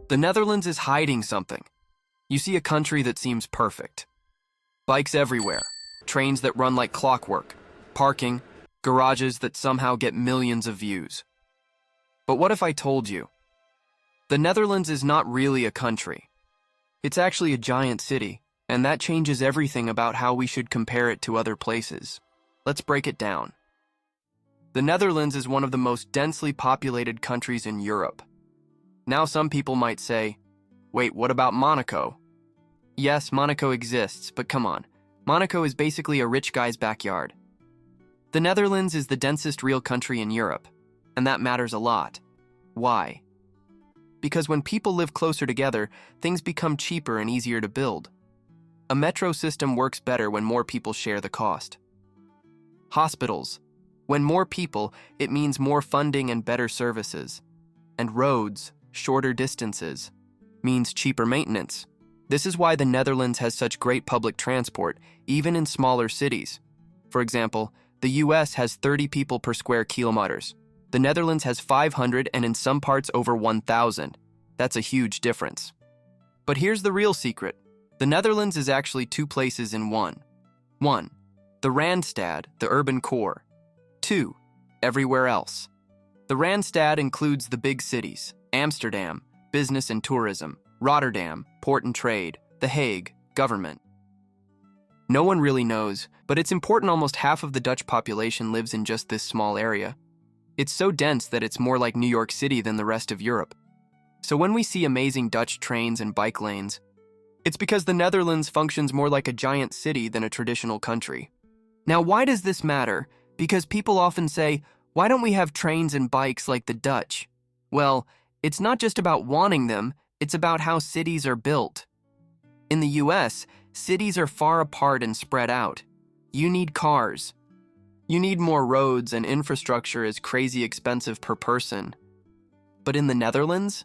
The Netherlands is hiding something. You see a country that seems perfect. Bikes everywhere, trains that run like clockwork, parking, garages that somehow get millions of views. But what if I told you? The Netherlands is not really a country. It's actually a giant city, and that changes everything about how we should compare it to other places. Let's break it down. The Netherlands is one of the most densely populated countries in Europe. Now some people might say, wait, what about Monaco? Yes, Monaco exists, but come on. Monaco is basically a rich guy's backyard. The Netherlands is the densest real country in Europe, and that matters a lot. Why? Because when people live closer together, things become cheaper and easier to build. A metro system works better when more people share the cost. Hospitals. When more people, it means more funding and better services. And roads, shorter distances, means cheaper maintenance. This is why the Netherlands has such great public transport, even in smaller cities. For example, the US has 30 people per square kilometers. The Netherlands has 500 and in some parts over 1,000. That's a huge difference. But here's the real secret. The Netherlands is actually two places in one. 1. The Randstad, the urban core. 2. Everywhere else. The Randstad includes the big cities, Amsterdam, business and tourism, Rotterdam, port and trade, The Hague, government. No one really knows, but it's important almost half of the Dutch population lives in just this small area. It's so dense that it's more like New York City than the rest of Europe. So when we see amazing Dutch trains and bike lanes, it's because the Netherlands functions more like a giant city than a traditional country. Now, why does this matter? Because people often say, why don't we have trains and bikes like the Dutch? Well, it's not just about wanting them, it's about how cities are built. In the US, cities are far apart and spread out. You need cars. You need more roads, and infrastructure is crazy expensive per person. But in the Netherlands,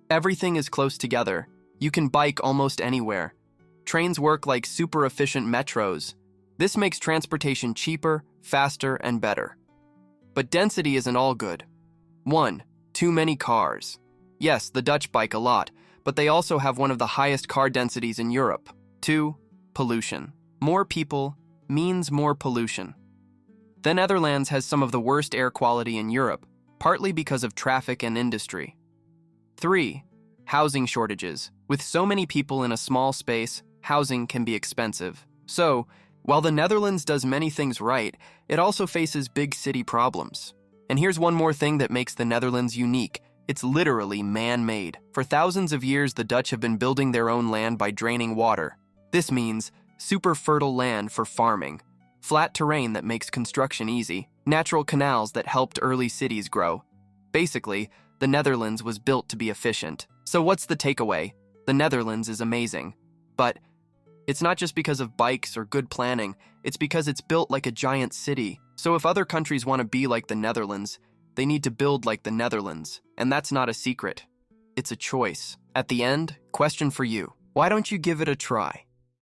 everything is close together. You can bike almost anywhere. Trains work like super efficient metros. This makes transportation cheaper, faster, and better. But density isn't all good. 1. Too many cars. Yes, the Dutch bike a lot, but they also have one of the highest car densities in Europe. 2. Pollution. More people means more pollution. The Netherlands has some of the worst air quality in Europe, partly because of traffic and industry. 3. Housing shortages. With so many people in a small space, housing can be expensive. So, while the Netherlands does many things right, it also faces big city problems. And here's one more thing that makes the Netherlands unique. It's literally man-made. For thousands of years, the Dutch have been building their own land by draining water. This means super fertile land for farming, flat terrain that makes construction easy, natural canals that helped early cities grow. Basically, the Netherlands was built to be efficient. So what's the takeaway? The Netherlands is amazing. But it's not just because of bikes or good planning, it's because it's built like a giant city. So if other countries want to be like the Netherlands, they need to build like the Netherlands. And that's not a secret. It's a choice. At the end, question for you. Why don't you give it a try?